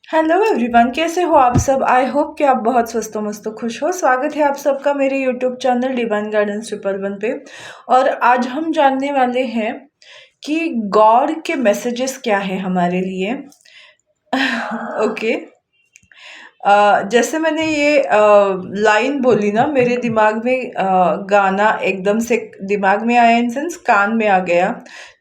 Hello everyone, कैसे हो आप सब। आई होप कि आप बहुत स्वस्थ मस्त खुश हो। स्वागत है आप सबका मेरे यूट्यूब चैनल डिवाइन गार्डन्स 111 पे। और आज हम जानने वाले हैं कि गॉड के मैसेजेस क्या है हमारे लिए। ओके। जैसे मैंने ये लाइन बोली ना, मेरे दिमाग में गाना एकदम से दिमाग में आया, इन सेंस कान में आ गया।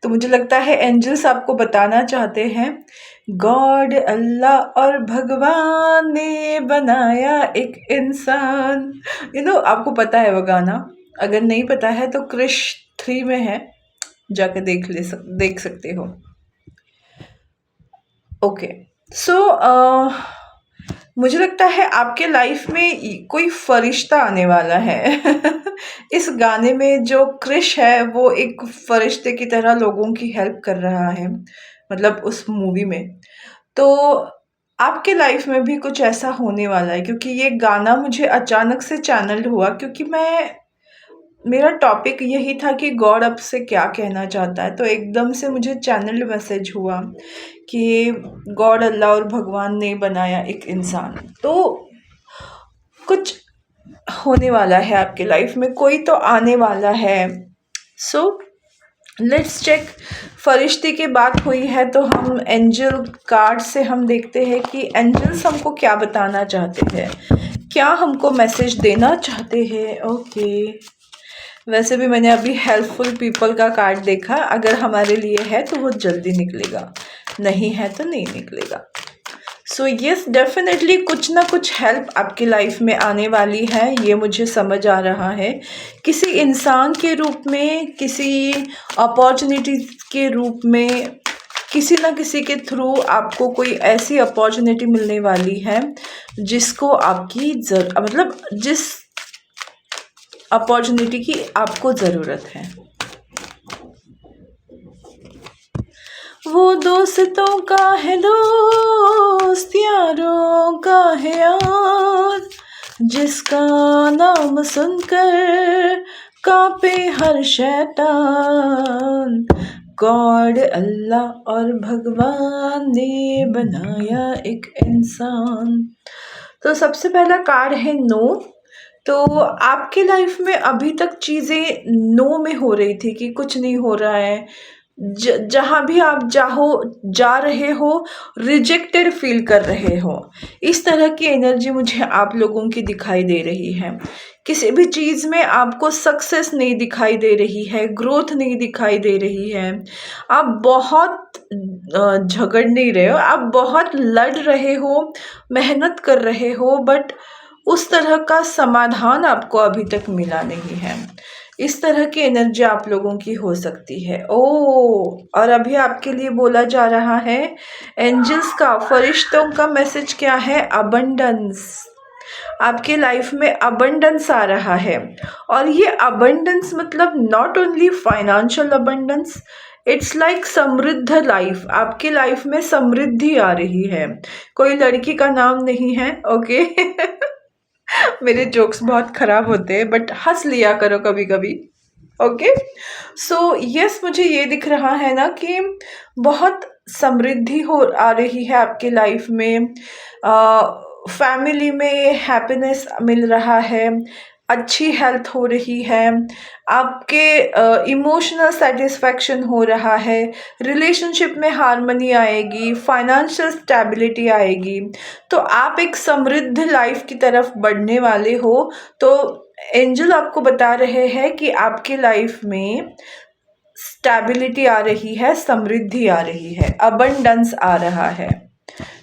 तो मुझे लगता है एंजल्स आपको बताना चाहते हैं, गॉड अल्लाह और भगवान ने बनाया एक इंसान। आपको पता है वो गाना। अगर नहीं पता है तो क्रिश 3 में है, जाके देख सकते हो। ओके। सो मुझे लगता है आपके लाइफ में कोई फरिश्ता आने वाला है। इस गाने में जो क्रिश है वो एक फरिश्ते की तरह लोगों की हेल्प कर रहा है, मतलब उस मूवी में। तो आपके लाइफ में भी कुछ ऐसा होने वाला है, क्योंकि ये गाना मुझे अचानक से चैनल हुआ, क्योंकि मेरा टॉपिक यही था कि गॉड अब से क्या कहना चाहता है। तो एकदम से मुझे चैनल मैसेज हुआ कि गॉड अल्लाह और भगवान ने बनाया एक इंसान। तो कुछ होने वाला है आपके लाइफ में, कोई तो आने वाला है। So let's check. फरिश्ते की बात हुई है तो हम एंजल कार्ड से हम देखते हैं कि एंजल्स हमको क्या बताना चाहते हैं, क्या हमको मैसेज देना चाहते हैं। ओके। वैसे भी मैंने अभी हेल्पफुल पीपल का कार्ड देखा, अगर हमारे लिए है तो वो जल्दी निकलेगा, नहीं है तो नहीं निकलेगा। सो यस, डेफिनेटली कुछ ना कुछ हेल्प आपकी लाइफ में आने वाली है, ये मुझे समझ आ रहा है। किसी इंसान के रूप में, किसी अपॉर्चुनिटी के रूप में, किसी ना किसी के थ्रू आपको कोई ऐसी अपॉर्चुनिटी मिलने वाली है जिसको मतलब जिस अपॉर्चुनिटी की आपको ज़रूरत है। वो दोस्तों का है दोस्त, यारों का है यार, जिसका नाम सुनकर कांपे हर शैतान। गॉड अल्लाह और भगवान ने बनाया एक इंसान। तो सबसे पहला कार्ड है नो। तो आपके लाइफ में अभी तक चीज़ें नो में हो रही थी कि कुछ नहीं हो रहा है। जहाँ भी आप जा रहे हो, रिजेक्टेड फील कर रहे हो, इस तरह की एनर्जी मुझे आप लोगों की दिखाई दे रही है। किसी भी चीज़ में आपको सक्सेस नहीं दिखाई दे रही है, ग्रोथ नहीं दिखाई दे रही है। आप बहुत झगड़ नहीं रहे हो, आप बहुत लड़ रहे हो, मेहनत कर रहे हो, बट उस तरह का समाधान आपको अभी तक मिला नहीं है। इस तरह की एनर्जी आप लोगों की हो सकती है। और अभी आपके लिए बोला जा रहा है एंजल्स का, फरिश्तों का मैसेज क्या है, अबंडेंस। आपके लाइफ में अबंडेंस आ रहा है। और ये अबंडेंस मतलब not only financial abundance, it's like समृद्ध लाइफ। आपके लाइफ में समृद्धि आ रही है। कोई लड़की का नाम नहीं है, ओके। मेरे जोक्स बहुत खराब होते हैं, बट हंस लिया करो कभी कभी। ओके। सो यस, मुझे ये दिख रहा है ना कि बहुत समृद्धि हो आ रही है आपके लाइफ में। फैमिली में हैप्पीनेस मिल रहा है, अच्छी हेल्थ हो रही है, आपके इमोशनल सेटिस्फैक्शन हो रहा है, रिलेशनशिप में हार्मनी आएगी, फाइनेंशियल स्टेबिलिटी आएगी। तो आप एक समृद्ध लाइफ की तरफ बढ़ने वाले हो। तो एंजल आपको बता रहे हैं कि आपके लाइफ में स्टेबिलिटी आ रही है, समृद्धि आ रही है, अबंडेंस आ रहा है।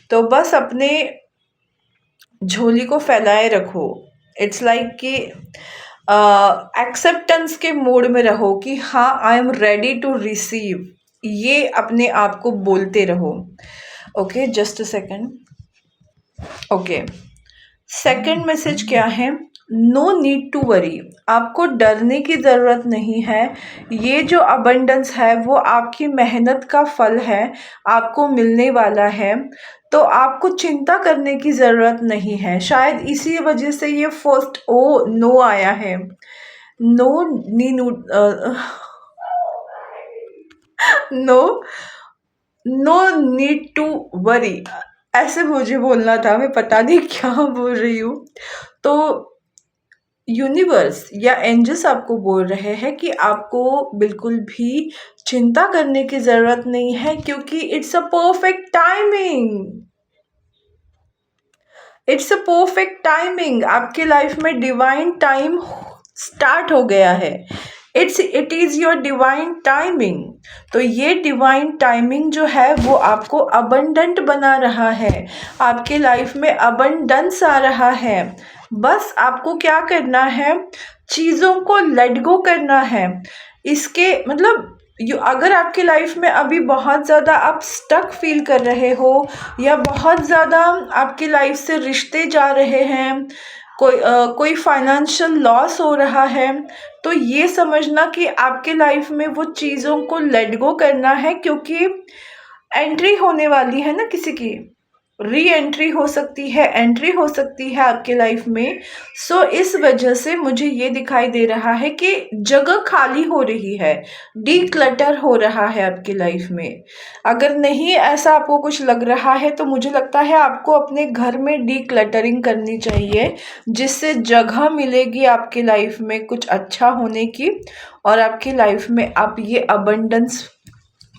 तो बस अपने झोली को फैलाए रखो। इट्स लाइक कि एक्सेप्टेंस के मोड में रहो कि हाँ, I am ready to receive. ये अपने आप को बोलते रहो। Okay, just a second. Okay. Second message क्या है, नो नीड टू वरी। आपको डरने की ज़रूरत नहीं है। ये जो अबंडेंस है वो आपकी मेहनत का फल है, आपको मिलने वाला है। तो आपको चिंता करने की ज़रूरत नहीं है। शायद इसी वजह से ये फर्स्ट ओ नो आया है। नो नी no no need to worry. ऐसे मुझे बोलना था, मैं पता नहीं क्या बोल रही हूँ। तो यूनिवर्स या एंजल्स आपको बोल रहे हैं कि आपको बिल्कुल भी चिंता करने की ज़रूरत नहीं है, क्योंकि it's a perfect timing. It's a perfect timing, आपके लाइफ में डिवाइन टाइम स्टार्ट हो गया है। It is your divine timing. तो ये डिवाइन टाइमिंग जो है वो आपको अबंडेंट बना रहा है, आपके लाइफ में अबंडेंस आ रहा है। बस आपको क्या करना है, चीज़ों को लेट गो करना है। इसके मतलब अगर आपकी लाइफ में अभी बहुत ज़्यादा आप स्टक फील कर रहे हो, या बहुत ज़्यादा आपकी लाइफ से रिश्ते जा रहे हैं, कोई फाइनेंशियल लॉस हो रहा है, तो ये समझना कि आपके लाइफ में वो चीज़ों को लेट गो करना है, क्योंकि एंट्री होने वाली है ना किसी की, री एंट्री हो सकती है, एंट्री हो सकती है आपके लाइफ में। सो इस वजह से मुझे ये दिखाई दे रहा है कि जगह खाली हो रही है, डी क्लटर हो रहा है आपकी लाइफ में। अगर नहीं ऐसा आपको कुछ लग रहा है तो मुझे लगता है आपको अपने घर में डी क्लटरिंग करनी चाहिए, जिससे जगह मिलेगी आपकी लाइफ में कुछ अच्छा होने की, और आपकी लाइफ में आप ये अबंडेंस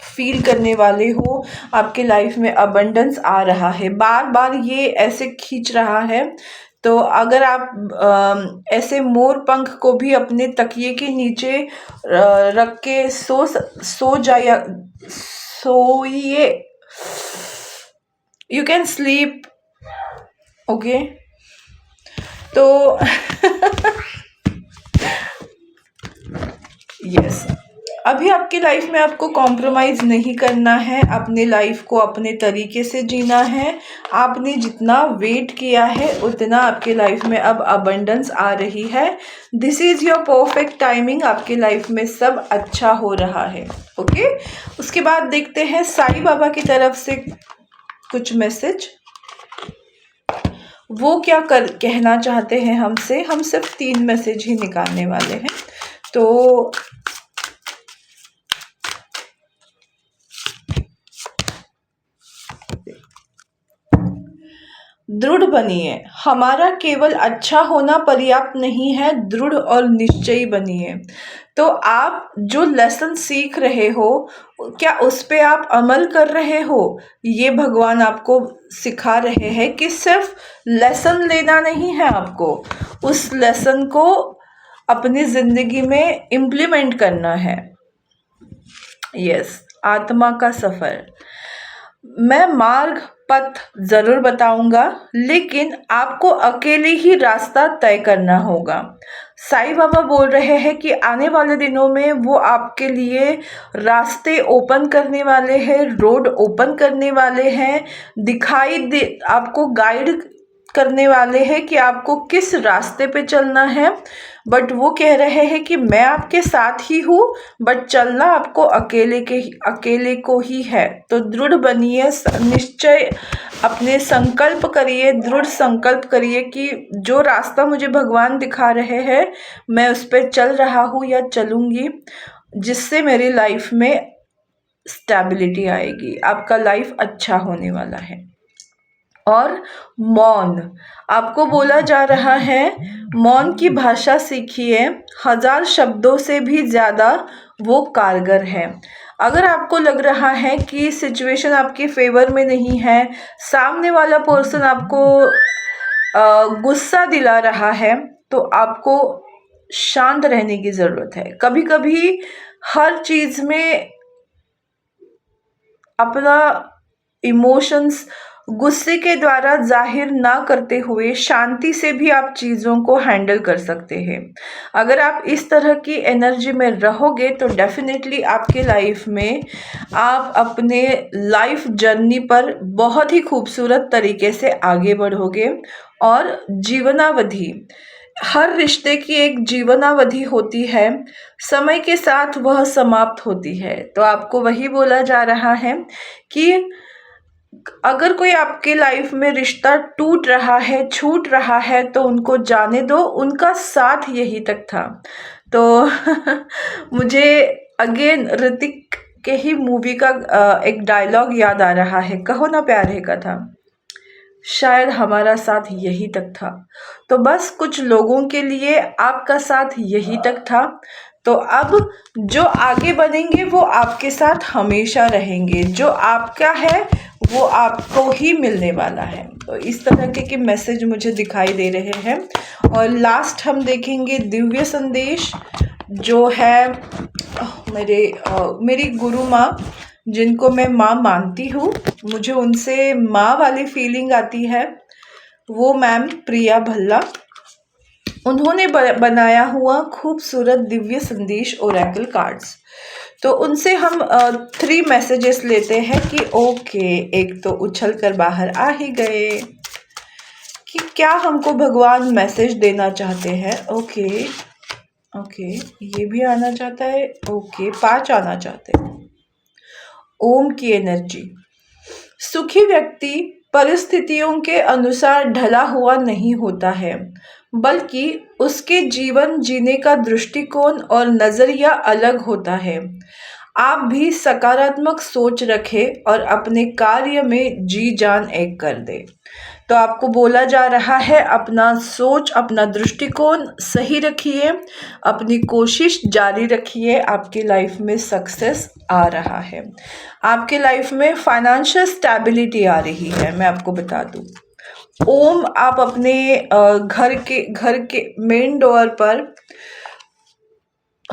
फील करने वाले हो, आपके लाइफ में अबंडेंस आ रहा है, बार बार ये ऐसे खींच रहा है। तो अगर आप ऐसे मोर पंख को भी अपने तकिए के नीचे रख के सो जाए, सोइए, यू कैन स्लीप, ओके। तो यस, अभी आपकी लाइफ में आपको कॉम्प्रोमाइज़ नहीं करना है, अपने लाइफ को अपने तरीके से जीना है। आपने जितना वेट किया है उतना आपके लाइफ में अब अबंडेंस आ रही है। This is your perfect timing, आपके लाइफ में सब अच्छा हो रहा है, ओके। उसके बाद देखते हैं साईं बाबा की तरफ से कुछ मैसेज, वो क्या कहना चाहते हैं हमसे। हम सिर्फ 3 मैसेज ही निकालने वाले हैं। तो दृढ़ बनिए, हमारा केवल अच्छा होना पर्याप्त नहीं है, दृढ़ और निश्चयी बनिए। तो आप जो लेसन सीख रहे हो, क्या उस पे आप अमल कर रहे हो? ये भगवान आपको सिखा रहे हैं कि सिर्फ लेसन लेना नहीं है, आपको उस लेसन को अपनी ज़िंदगी में इम्प्लीमेंट करना है। यस, आत्मा का सफ़र। मैं मार्ग पथ ज़रूर बताऊंगा, लेकिन आपको अकेले ही रास्ता तय करना होगा। साईं बाबा बोल रहे हैं कि आने वाले दिनों में वो आपके लिए रास्ते ओपन करने वाले हैं, रोड ओपन करने वाले हैं, दिखाई दे, आपको गाइड करने वाले हैं कि आपको किस रास्ते पे चलना है। बट वो कह रहे हैं कि मैं आपके साथ ही हूँ, बट चलना आपको अकेले को ही है। तो दृढ़ बनिए, निश्चय अपने संकल्प करिए, दृढ़ संकल्प करिए कि जो रास्ता मुझे भगवान दिखा रहे हैं मैं उस पर चल रहा हूँ या चलूँगी, जिससे मेरी लाइफ में स्टेबिलिटी आएगी, आपका लाइफ अच्छा होने वाला है। और मौन, आपको बोला जा रहा है मौन की भाषा सीखिए, 1000 शब्दों से भी ज़्यादा वो कारगर है। अगर आपको लग रहा है कि सिचुएशन आपके फेवर में नहीं है, सामने वाला पर्सन आपको गुस्सा दिला रहा है, तो आपको शांत रहने की ज़रूरत है। कभी कभी हर चीज़ में अपना इमोशंस गुस्से के द्वारा जाहिर ना करते हुए शांति से भी आप चीज़ों को हैंडल कर सकते हैं। अगर आप इस तरह की एनर्जी में रहोगे तो डेफिनेटली आपके लाइफ में आप अपने लाइफ जर्नी पर बहुत ही खूबसूरत तरीके से आगे बढ़ोगे। और जीवनावधि, हर रिश्ते की एक जीवनावधि होती है, समय के साथ वह समाप्त होती है। तो आपको वही बोला जा रहा है कि अगर कोई आपके लाइफ में रिश्ता टूट रहा है, छूट रहा है, तो उनको जाने दो, उनका साथ यही तक था। तो मुझे अगेन ऋतिक के ही मूवी का एक डायलॉग याद आ रहा है, कहो ना प्यार है का था। शायद हमारा साथ यही तक था। तो बस कुछ लोगों के लिए आपका साथ यही तक था। तो अब जो आगे बढ़ेंगे वो आपके साथ हमेशा रहेंगे। जो आपका है वो आपको ही मिलने वाला है। तो इस तरह के मैसेज मुझे दिखाई दे रहे हैं। और लास्ट हम देखेंगे दिव्य संदेश, जो है मेरी गुरु माँ, जिनको मैं माँ मानती हूँ, मुझे उनसे माँ वाली फीलिंग आती है, वो मैम प्रिया भल्ला। उन्होंने बनाया हुआ खूबसूरत दिव्य संदेश ओरेकल कार्ड्स। तो उनसे हम 3 मैसेजेस लेते हैं कि ओके, एक तो उछल कर बाहर आ ही गए कि क्या हमको भगवान मैसेज देना चाहते हैं। ओके, ये भी आना चाहता है। ओके, 5 आना चाहते हैं। ओम की एनर्जी। सुखी व्यक्ति परिस्थितियों के अनुसार ढला हुआ नहीं होता है, बल्कि उसके जीवन जीने का दृष्टिकोण और नजरिया अलग होता है। आप भी सकारात्मक सोच रखें और अपने कार्य में जी जान एक कर दें। तो आपको बोला जा रहा है, अपना सोच, अपना दृष्टिकोण सही रखिए, अपनी कोशिश जारी रखिए। आपकी लाइफ में सक्सेस आ रहा है। आपके लाइफ में फाइनेंशियल स्टेबिलिटी आ रही है। मैं आपको बता दूं, ओम आप अपने घर के मेन डोर पर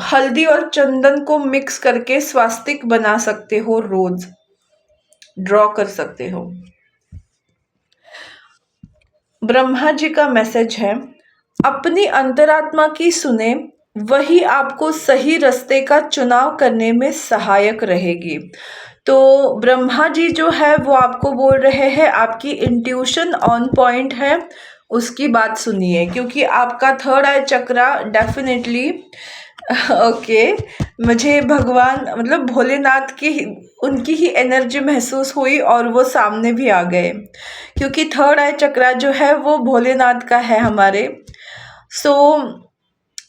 हल्दी और चंदन को मिक्स करके स्वास्तिक बना सकते हो, रोज ड्रॉ कर सकते हो। ब्रह्मा जी का मैसेज है, अपनी अंतरात्मा की सुने, वही आपको सही रास्ते का चुनाव करने में सहायक रहेगी। तो ब्रह्मा जी जो है वो आपको बोल रहे हैं, आपकी इंट्यूशन ऑन पॉइंट है, उसकी बात सुनिए, क्योंकि आपका थर्ड आई चक्रा डेफिनेटली ओके, मुझे भगवान मतलब भोलेनाथ की उनकी ही एनर्जी महसूस हुई और वो सामने भी आ गए, क्योंकि थर्ड आई चक्रा जो है वो भोलेनाथ का है हमारे। सो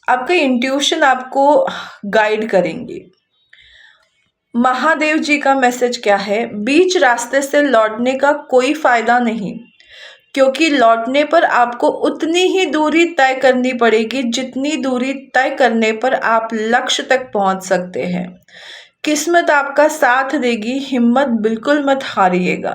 आपका इंट्यूशन आपको गाइड करेंगे। महादेव जी का मैसेज क्या है, बीच रास्ते से लौटने का कोई फायदा नहीं, क्योंकि लौटने पर आपको उतनी ही दूरी तय करनी पड़ेगी जितनी दूरी तय करने पर आप लक्ष्य तक पहुंच सकते हैं। किस्मत आपका साथ देगी, हिम्मत बिल्कुल मत हारिएगा।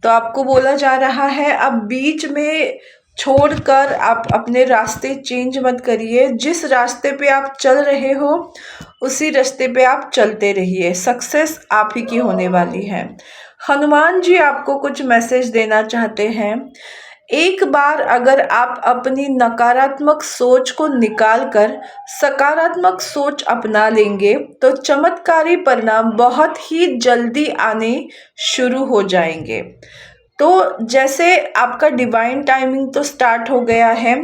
तो आपको बोला जा रहा है, अब बीच में छोड़कर आप अपने रास्ते चेंज मत करिए। जिस रास्ते पे आप चल रहे हो उसी रास्ते पे आप चलते रहिए। सक्सेस आप ही की होने वाली है। हनुमान जी आपको कुछ मैसेज देना चाहते हैं। एक बार अगर आप अपनी नकारात्मक सोच को निकालकर सकारात्मक सोच अपना लेंगे तो चमत्कारी परिणाम बहुत ही जल्दी आने शुरू हो जाएंगे। तो जैसे आपका डिवाइन टाइमिंग तो स्टार्ट हो गया है,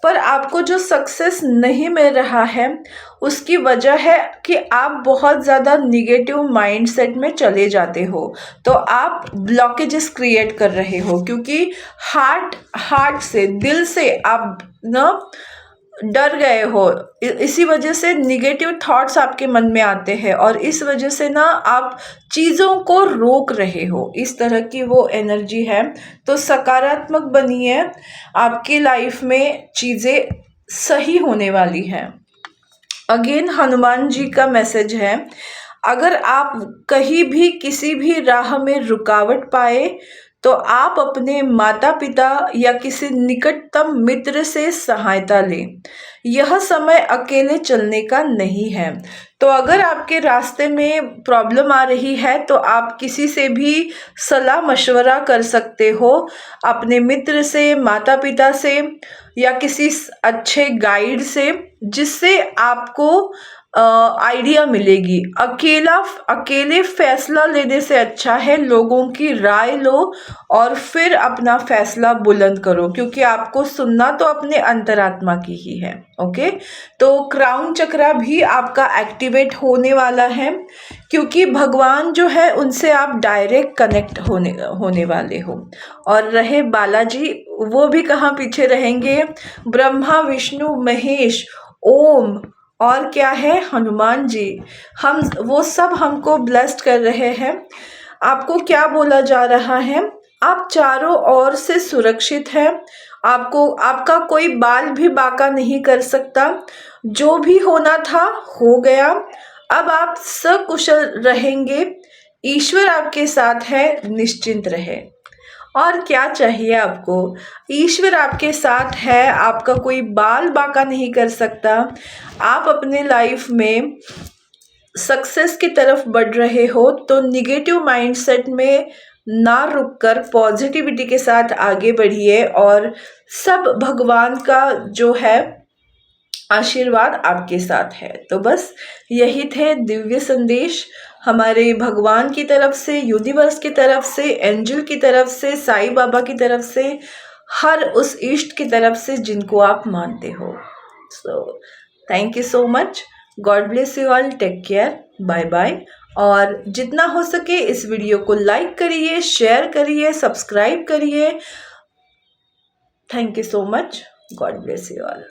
पर आपको जो सक्सेस नहीं मिल रहा है उसकी वजह है कि आप बहुत ज़्यादा निगेटिव माइंडसेट में चले जाते हो। तो आप ब्लॉकेजेस क्रिएट कर रहे हो, क्योंकि हार्ट से, दिल से आप ना डर गए हो। इसी वजह से निगेटिव थॉट्स आपके मन में आते हैं और इस वजह से ना आप चीज़ों को रोक रहे हो। इस तरह की वो एनर्जी है। तो सकारात्मक बनिए, आपकी लाइफ में चीज़ें सही होने वाली हैं। अगेन हनुमान जी का मैसेज है, अगर आप कहीं भी किसी भी राह में रुकावट पाए तो आप अपने माता पिता या किसी निकटतम मित्र से सहायता लें। यह समय अकेले चलने का नहीं है। तो अगर आपके रास्ते में प्रॉब्लम आ रही है तो आप किसी से भी सलाह मशवरा कर सकते हो, अपने मित्र से, माता पिता से या किसी अच्छे गाइड से, जिससे आपको आइडिया मिलेगी। अकेले फैसला लेने से अच्छा है लोगों की राय लो और फिर अपना फैसला बुलंद करो, क्योंकि आपको सुनना तो अपने अंतरात्मा की ही है। ओके, तो क्राउन चक्रा भी आपका एक्टिवेट होने वाला है, क्योंकि भगवान जो है उनसे आप डायरेक्ट कनेक्ट होने वाले हो। और रहे बालाजी, वो भी कहाँ पीछे रहेंगे। ब्रह्मा, विष्णु, महेश, ओम और क्या है, हनुमान जी, वो सब हमको ब्लेस्ड कर रहे हैं। आपको क्या बोला जा रहा है, आप चारों ओर से सुरक्षित हैं। आपका कोई बाल भी बांका नहीं कर सकता। जो भी होना था हो गया। अब आप सकुशल रहेंगे। ईश्वर आपके साथ है, निश्चिंत रहे। और क्या चाहिए आपको? ईश्वर आपके साथ है, आपका कोई बाल बांका नहीं कर सकता। आप अपने लाइफ में सक्सेस की तरफ बढ़ रहे हो तो निगेटिव माइंडसेट में ना रुककर पॉजिटिविटी के साथ आगे बढ़िए और सब भगवान का जो है आशीर्वाद आपके साथ है। तो बस यही थे दिव्य संदेश हमारे भगवान की तरफ से, यूनिवर्स की तरफ से, एंजल की तरफ से, साईं बाबा की तरफ से, हर उस इष्ट की तरफ से जिनको आप मानते हो। So thank you so much. God bless you all. Take care. Bye bye. और जितना हो सके इस वीडियो को लाइक करिए, शेयर करिए, सब्सक्राइब करिए। Thank you so much. God bless you all.